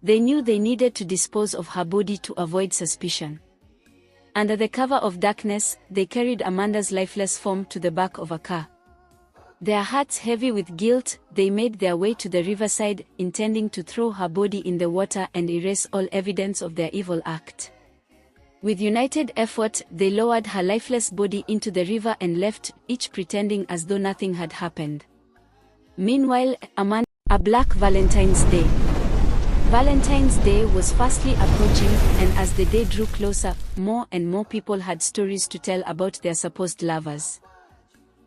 They knew they needed to dispose of her body to avoid suspicion. Under the cover of darkness, they carried Amanda's lifeless form to the back of a car. Their hearts heavy with guilt, they made their way to the riverside, intending to throw her body in the water and erase all evidence of their evil act. With united effort, they lowered her lifeless body into the river and left, each pretending as though nothing had happened. Meanwhile, a Black Valentine's Day. Valentine's Day was fastly approaching, and as the day drew closer, more and more people had stories to tell about their supposed lovers.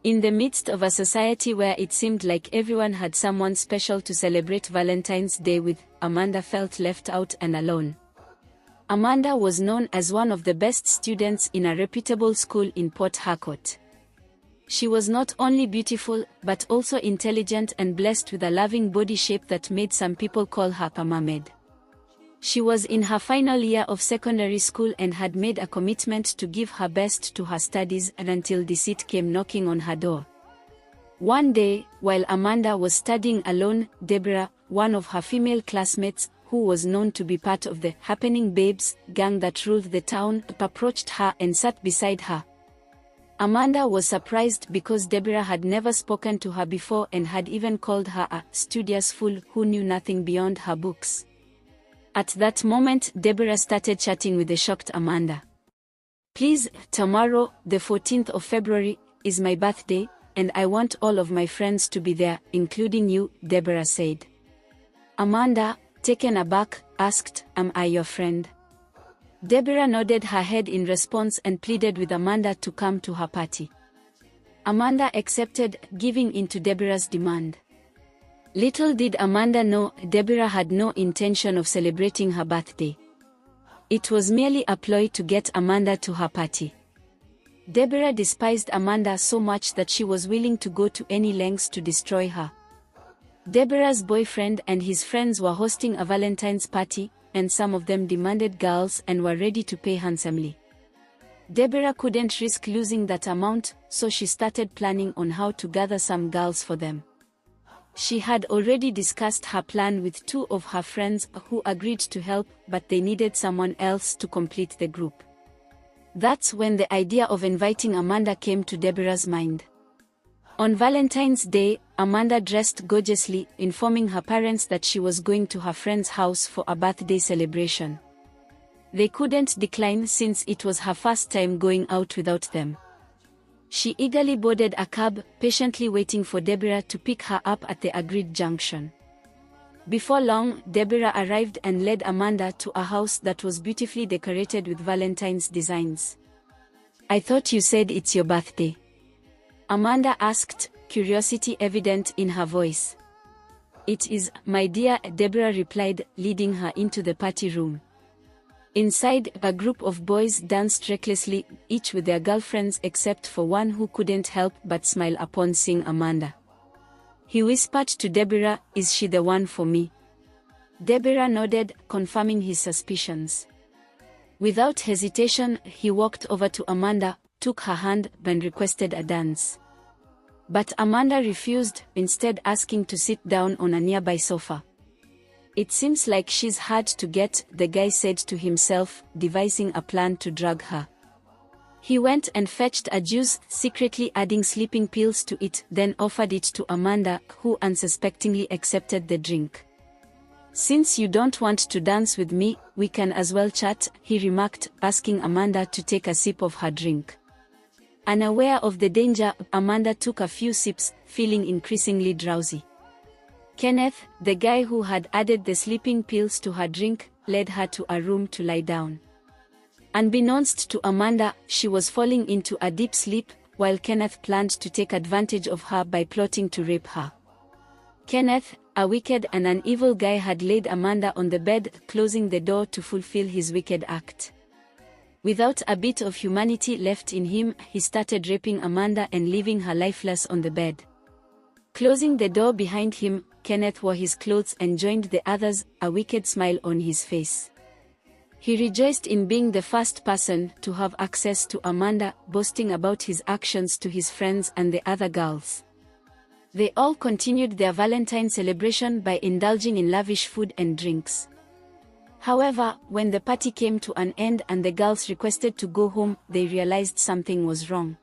In the midst of a society where it seemed like everyone had someone special to celebrate Valentine's Day with, Amanda felt left out and alone. Amanda was known as one of the best students in a reputable school in Port Harcourt. She was not only beautiful, but also intelligent and blessed with a loving body shape that made some people call her a mermaid. She was in her final year of secondary school and had made a commitment to give her best to her studies until deceit came knocking on her door. One day, while Amanda was studying alone, Deborah, one of her female classmates, who was known to be part of the Happening Babes gang that ruled the town, approached her and sat beside her. Amanda was surprised because Deborah had never spoken to her before and had even called her a studious fool who knew nothing beyond her books. At that moment, Deborah started chatting with the shocked Amanda. "Please, tomorrow, the 14th of February, is my birthday, and I want all of my friends to be there, including you," Deborah said. Amanda, taken aback, asked, "Am I your friend?" Deborah nodded her head in response and pleaded with Amanda to come to her party. Amanda accepted, giving in to Deborah's demand. Little did Amanda know, Deborah had no intention of celebrating her birthday. It was merely a ploy to get Amanda to her party. Deborah despised Amanda so much that she was willing to go to any lengths to destroy her. Deborah's boyfriend and his friends were hosting a Valentine's party, and some of them demanded girls and were ready to pay handsomely. Deborah couldn't risk losing that amount, so she started planning on how to gather some girls for them. She had already discussed her plan with two of her friends who agreed to help, but they needed someone else to complete the group. That's when the idea of inviting Amanda came to Deborah's mind. On Valentine's Day, Amanda dressed gorgeously, informing her parents that she was going to her friend's house for a birthday celebration. They couldn't decline since it was her first time going out without them. She eagerly boarded a cab, patiently waiting for Deborah to pick her up at the agreed junction. Before long, Deborah arrived and led Amanda to a house that was beautifully decorated with Valentine's designs. "I thought you said it's your birthday?" Amanda asked, curiosity evident in her voice. "It is, my dear," Deborah replied, leading her into the party room. Inside, a group of boys danced recklessly, each with their girlfriends except for one who couldn't help but smile upon seeing Amanda. He whispered to Deborah, "Is she the one for me?" Deborah nodded, confirming his suspicions. Without hesitation, he walked over to Amanda, took her hand, and requested a dance. But Amanda refused, instead asking to sit down on a nearby sofa. "It seems like she's hard to get," the guy said to himself, devising a plan to drug her. He went and fetched a juice, secretly adding sleeping pills to it, then offered it to Amanda, who unsuspectingly accepted the drink. "Since you don't want to dance with me, we can as well chat," he remarked, asking Amanda to take a sip of her drink. Unaware of the danger, Amanda took a few sips, feeling increasingly drowsy. Kenneth, the guy who had added the sleeping pills to her drink, led her to a room to lie down. Unbeknownst to Amanda, she was falling into a deep sleep, while Kenneth planned to take advantage of her by plotting to rape her. Kenneth, a wicked and an evil guy, had laid Amanda on the bed, closing the door to fulfill his wicked act. Without a bit of humanity left in him, he started raping Amanda and leaving her lifeless on the bed. Closing the door behind him, Kenneth wore his clothes and joined the others, a wicked smile on his face. He rejoiced in being the first person to have access to Amanda, boasting about his actions to his friends and the other girls. They all continued their Valentine celebration by indulging in lavish food and drinks. However, when the party came to an end and the girls requested to go home, they realized something was wrong.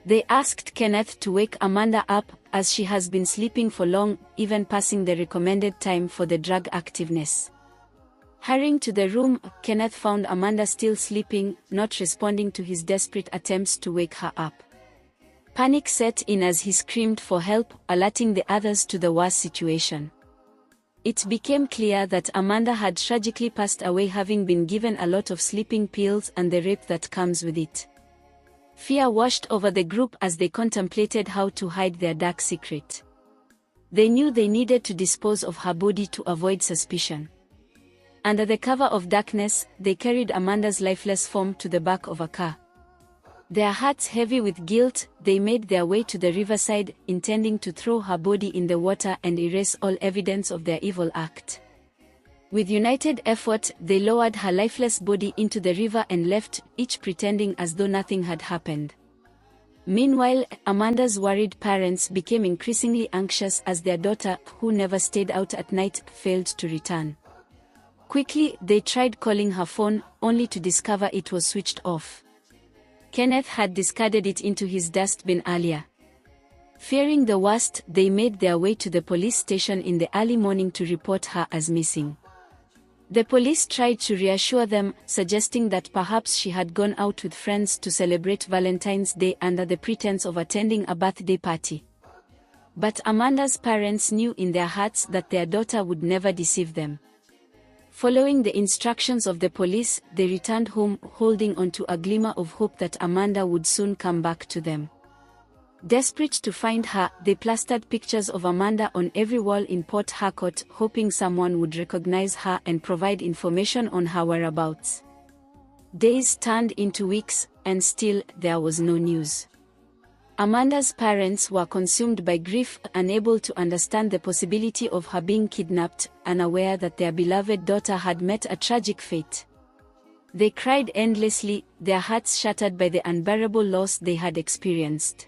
They asked Kenneth to wake Amanda up, as she has been sleeping for long, even passing the recommended time for the drug activeness. Hurrying to the room, Kenneth found Amanda still sleeping, not responding to his desperate attempts to wake her up. Panic set in as he screamed for help, alerting the others to the worst situation. It became clear that Amanda had tragically passed away, having been given a lot of sleeping pills and the rape that comes with it. Fear washed over the group as they contemplated how to hide their dark secret. They knew they needed to dispose of her body to avoid suspicion. Under the cover of darkness, they carried Amanda's lifeless form to the back of a car. Their hearts heavy with guilt, they made their way to the riverside, intending to throw her body in the water and erase all evidence of their evil act. With united effort, they lowered her lifeless body into the river and left, each pretending as though nothing had happened. Meanwhile, Amanda's worried parents became increasingly anxious as their daughter, who never stayed out at night, failed to return. Quickly, they tried calling her phone, only to discover it was switched off. Kenneth had discarded it into his dustbin earlier. Fearing the worst, they made their way to the police station in the early morning to report her as missing. The police tried to reassure them, suggesting that perhaps she had gone out with friends to celebrate Valentine's Day under the pretense of attending a birthday party. But Amanda's parents knew in their hearts that their daughter would never deceive them. Following the instructions of the police, they returned home, holding on to a glimmer of hope that Amanda would soon come back to them. Desperate to find her, they plastered pictures of Amanda on every wall in Port Harcourt, hoping someone would recognize her and provide information on her whereabouts. Days turned into weeks, and still, there was no news. Amanda's parents were consumed by grief, unable to understand the possibility of her being kidnapped, unaware that their beloved daughter had met a tragic fate. They cried endlessly, their hearts shattered by the unbearable loss they had experienced.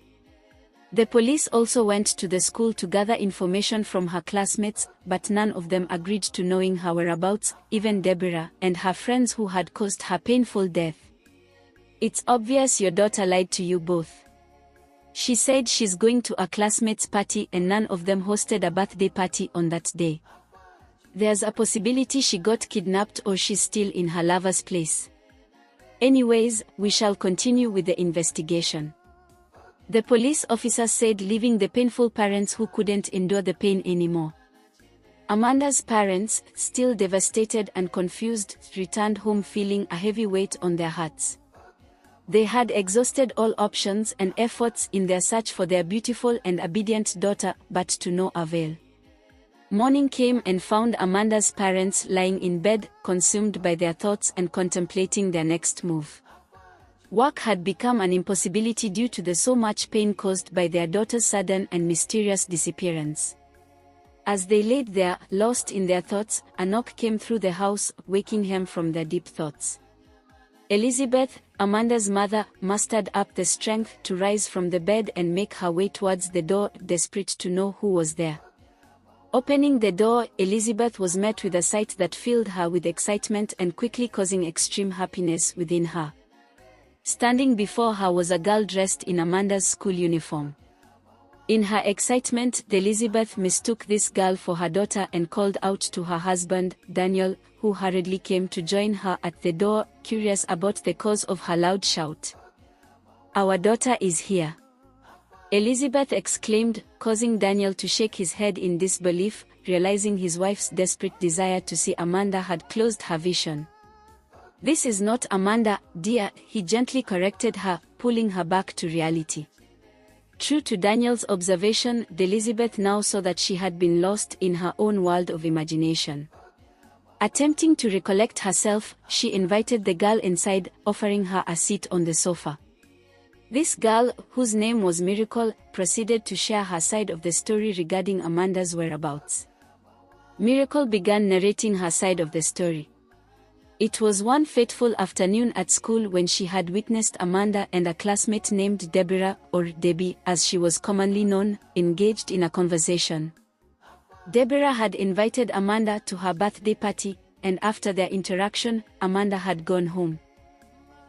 The police also went to the school to gather information from her classmates, but none of them agreed to knowing her whereabouts, even Deborah and her friends who had caused her painful death. "It's obvious your daughter lied to you both. She said she's going to a classmate's party and none of them hosted a birthday party on that day. There's a possibility she got kidnapped or she's still in her lover's place. Anyways, we shall continue with the investigation," the police officer said, leaving the painful parents who couldn't endure the pain anymore. Amanda's parents, still devastated and confused, returned home feeling a heavy weight on their hearts. They had exhausted all options and efforts in their search for their beautiful and obedient daughter, but to no avail. Morning came and found Amanda's parents lying in bed, consumed by their thoughts and contemplating their next move. Work had become an impossibility due to the so much pain caused by their daughter's sudden and mysterious disappearance. As they laid there, lost in their thoughts, a knock came through the house, waking them from their deep thoughts. Elizabeth, Amanda's mother, mustered up the strength to rise from the bed and make her way towards the door, desperate to know who was there. Opening the door, Elizabeth was met with a sight that filled her with excitement and quickly causing extreme happiness within her. Standing before her was a girl dressed in Amanda's school uniform. In her excitement, Elizabeth mistook this girl for her daughter and called out to her husband, Daniel, who hurriedly came to join her at the door, curious about the cause of her loud shout. "Our daughter is here," Elizabeth exclaimed, causing Daniel to shake his head in disbelief, realizing his wife's desperate desire to see Amanda had closed her vision. "This is not Amanda, dear," he gently corrected her, pulling her back to reality. True to Daniel's observation, Elizabeth now saw that she had been lost in her own world of imagination. Attempting to recollect herself, she invited the girl inside, offering her a seat on the sofa. This girl, whose name was Miracle, proceeded to share her side of the story regarding Amanda's whereabouts. Miracle began narrating her side of the story. It was one fateful afternoon at school when she had witnessed Amanda and a classmate named Deborah, or Debbie as she was commonly known, engaged in a conversation. Deborah had invited Amanda to her birthday party, and after their interaction, Amanda had gone home.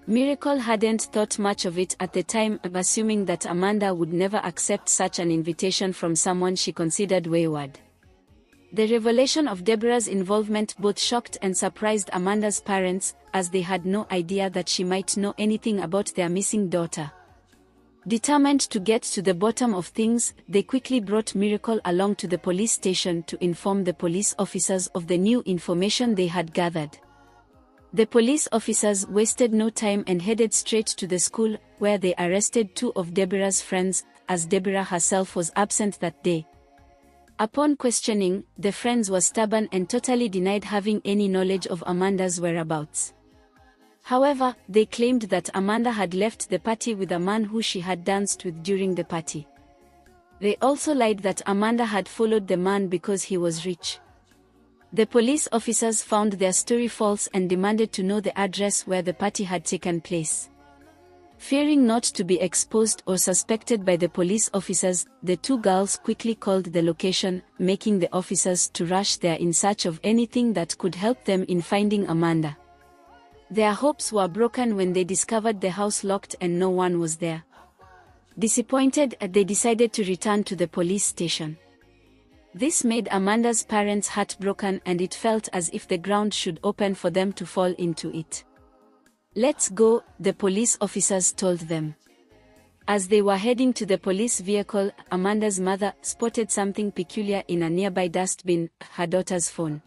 Miracle hadn't thought much of it at the time, assuming that Amanda would never accept such an invitation from someone she considered wayward. The revelation of Deborah's involvement both shocked and surprised Amanda's parents, as they had no idea that she might know anything about their missing daughter. Determined to get to the bottom of things, they quickly brought Miracle along to the police station to inform the police officers of the new information they had gathered. The police officers wasted no time and headed straight to the school, where they arrested two of Deborah's friends, as Deborah herself was absent that day. Upon questioning, the friends were stubborn and totally denied having any knowledge of Amanda's whereabouts. However, they claimed that Amanda had left the party with a man who she had danced with during the party. They also lied that Amanda had followed the man because he was rich. The police officers found their story false and demanded to know the address where the party had taken place. Fearing not to be exposed or suspected by the police officers, the two girls quickly called the location, making the officers to rush there in search of anything that could help them in finding Amanda. Their hopes were broken when they discovered the house locked and no one was there. Disappointed, they decided to return to the police station. This made Amanda's parents heartbroken, and it felt as if the ground should open for them to fall into it. "Let's go," the police officers told them. As they were heading to the police vehicle, Amanda's mother spotted something peculiar in a nearby dustbin, her daughter's phone.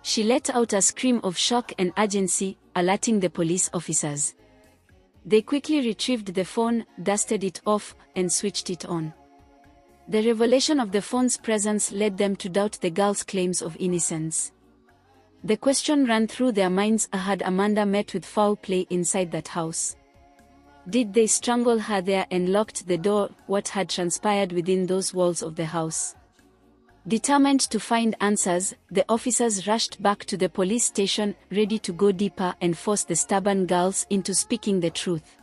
She let out a scream of shock and urgency, alerting the police officers. They quickly retrieved the phone, dusted it off, and switched it on. The revelation of the phone's presence led them to doubt the girl's claims of innocence. The question ran through their minds: had Amanda met with foul play inside that house? Did they strangle her there and locked the door? What had transpired within those walls of the house? Determined to find answers, the officers rushed back to the police station, ready to go deeper and force the stubborn girls into speaking the truth.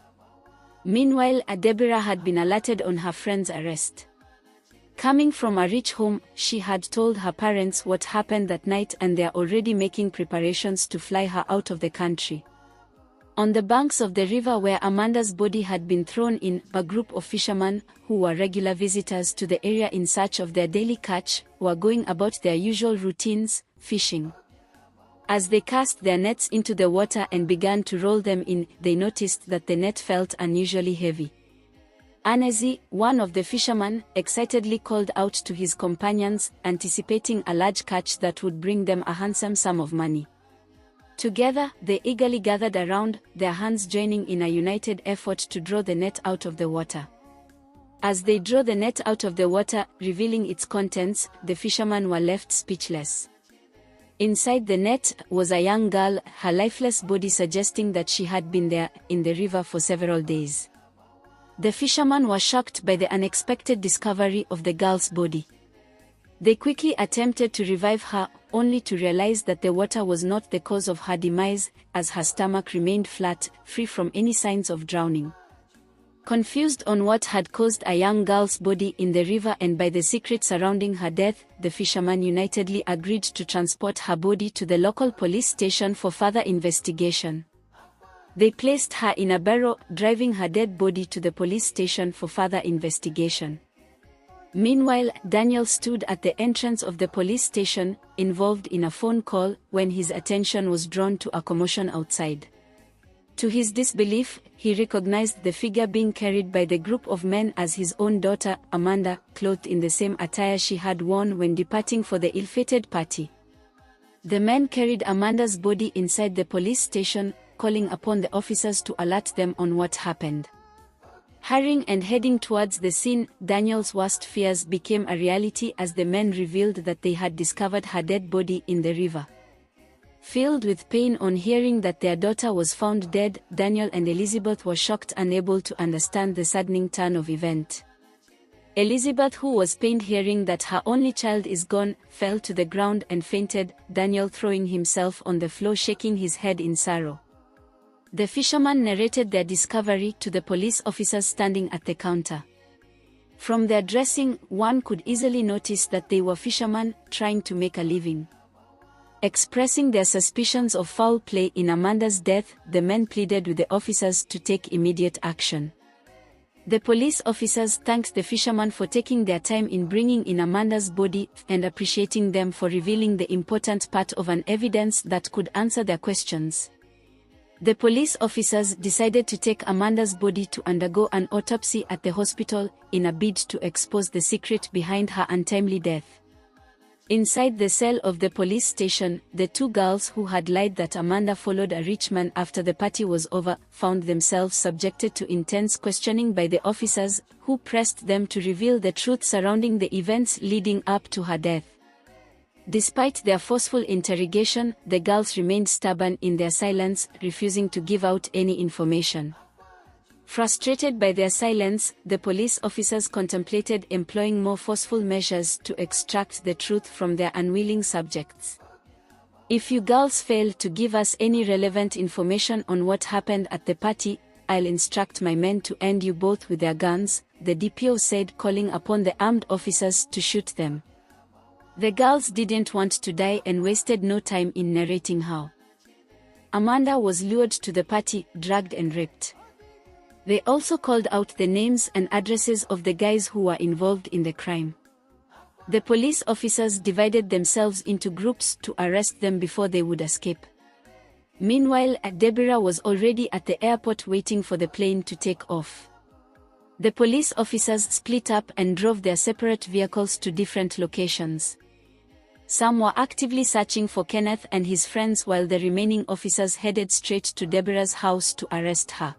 Meanwhile, Deborah had been alerted on her friend's arrest. Coming from a rich home, she had told her parents what happened that night, and they are already making preparations to fly her out of the country. On the banks of the river where Amanda's body had been thrown in, a group of fishermen, who were regular visitors to the area in search of their daily catch, were going about their usual routines, fishing. As they cast their nets into the water and began to roll them in, they noticed that the net felt unusually heavy. Anezi, one of the fishermen, excitedly called out to his companions, anticipating a large catch that would bring them a handsome sum of money. Together, they eagerly gathered around, their hands joining in a united effort to draw the net out of the water. As they drew the net out of the water, revealing its contents, the fishermen were left speechless. Inside the net was a young girl, her lifeless body suggesting that she had been there, in the river for several days. The fishermen were shocked by the unexpected discovery of the girl's body. They quickly attempted to revive her, only to realize that the water was not the cause of her demise, as her stomach remained flat, free from any signs of drowning. Confused on what had caused a young girl's body in the river and by the secret surrounding her death, the fishermen unitedly agreed to transport her body to the local police station for further investigation. They placed her in a barrow, driving her dead body to the police station for further investigation. Meanwhile, Daniel stood at the entrance of the police station, involved in a phone call, when his attention was drawn to a commotion outside. To his disbelief, he recognized the figure being carried by the group of men as his own daughter, Amanda, clothed in the same attire she had worn when departing for the ill-fated party. The men carried Amanda's body inside the police station, calling upon the officers to alert them on what happened. Hurrying and heading towards the scene, Daniel's worst fears became a reality as the men revealed that they had discovered her dead body in the river. Filled with pain on hearing that their daughter was found dead, Daniel and Elizabeth were shocked, unable to understand the saddening turn of events. Elizabeth, who was pained hearing that her only child is gone, fell to the ground and fainted, Daniel throwing himself on the floor, shaking his head in sorrow. The fishermen narrated their discovery to the police officers standing at the counter. From their dressing, one could easily notice that they were fishermen, trying to make a living. Expressing their suspicions of foul play in Amanda's death, the men pleaded with the officers to take immediate action. The police officers thanked the fisherman for taking their time in bringing in Amanda's body and appreciating them for revealing the important part of an evidence that could answer their questions. The police officers decided to take Amanda's body to undergo an autopsy at the hospital in a bid to expose the secret behind her untimely death. Inside the cell of the police station, the two girls who had lied that Amanda followed a rich man after the party was over found themselves subjected to intense questioning by the officers, who pressed them to reveal the truth surrounding the events leading up to her death. Despite their forceful interrogation, the girls remained stubborn in their silence, refusing to give out any information. Frustrated by their silence, the police officers contemplated employing more forceful measures to extract the truth from their unwilling subjects. "If you girls fail to give us any relevant information on what happened at the party, I'll instruct my men to end you both with their guns," the DPO said, calling upon the armed officers to shoot them. The girls didn't want to die and wasted no time in narrating how Amanda was lured to the party, dragged and raped. They also called out the names and addresses of the guys who were involved in the crime. The police officers divided themselves into groups to arrest them before they would escape. Meanwhile, Deborah was already at the airport waiting for the plane to take off. The police officers split up and drove their separate vehicles to different locations. Some were actively searching for Kenneth and his friends, while the remaining officers headed straight to Deborah's house to arrest her.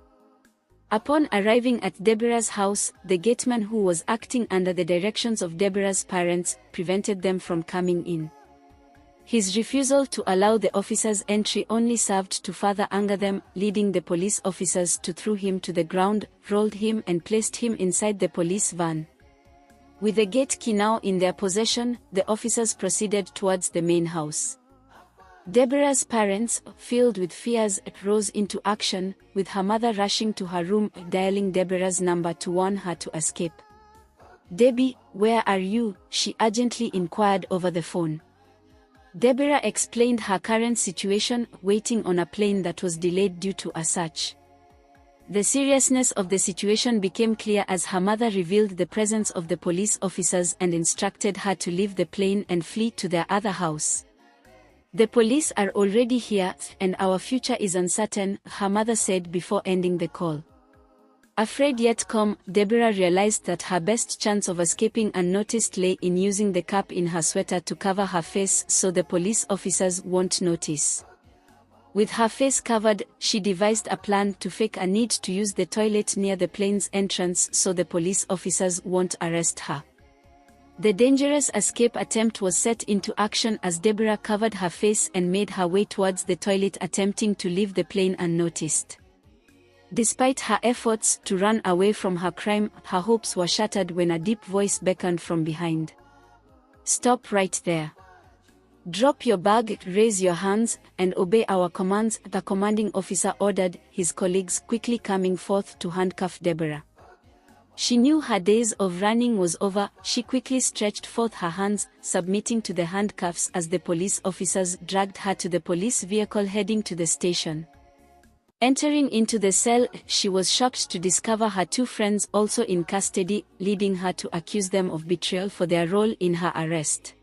Upon arriving at Deborah's house, the gateman, who was acting under the directions of Deborah's parents, prevented them from coming in. His refusal to allow the officers' entry only served to further anger them, leading the police officers to throw him to the ground, rolled him and placed him inside the police van. With the gate key now in their possession, the officers proceeded towards the main house. Deborah's parents, filled with fears, rose into action, with her mother rushing to her room, dialing Deborah's number to warn her to escape. "Debbie, where are you?" she urgently inquired over the phone. Deborah explained her current situation, waiting on a plane that was delayed due to a search. The seriousness of the situation became clear as her mother revealed the presence of the police officers and instructed her to leave the plane and flee to their other house. "The police are already here, and our future is uncertain," her mother said before ending the call. Afraid yet calm, Deborah realized that her best chance of escaping unnoticed lay in using the cap in her sweater to cover her face so the police officers won't notice. With her face covered, she devised a plan to fake a need to use the toilet near the plane's entrance so the police officers won't arrest her. The dangerous escape attempt was set into action as Deborah covered her face and made her way towards the toilet, attempting to leave the plane unnoticed. Despite her efforts to run away from her crime, her hopes were shattered when a deep voice beckoned from behind. "Stop right there. Drop your bag, raise your hands, and obey our commands," the commanding officer ordered, his colleagues quickly coming forth to handcuff Deborah. She knew her days of running was over. She quickly stretched forth her hands, submitting to the handcuffs as the police officers dragged her to the police vehicle heading to the station. Entering into the cell, she was shocked to discover her two friends also in custody, leading her to accuse them of betrayal for their role in her arrest.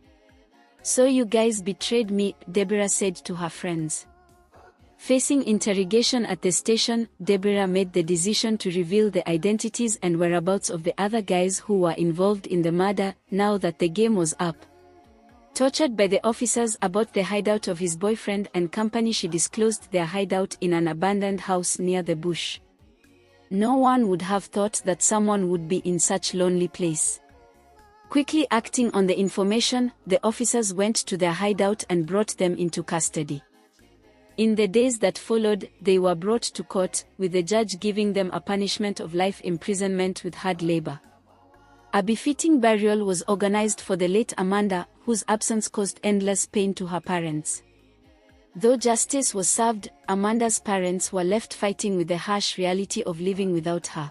"So you guys betrayed me," Deborah said to her friends. Facing interrogation at the station, Deborah made the decision to reveal the identities and whereabouts of the other guys who were involved in the murder, now that the game was up. Tortured by the officers about the hideout of his boyfriend and company, she disclosed their hideout in an abandoned house near the bush. No one would have thought that someone would be in such lonely place. Quickly acting on the information, the officers went to their hideout and brought them into custody. In the days that followed, they were brought to court, with the judge giving them a punishment of life imprisonment with hard labor. A befitting burial was organized for the late Amanda, whose absence caused endless pain to her parents. Though justice was served, Amanda's parents were left fighting with the harsh reality of living without her.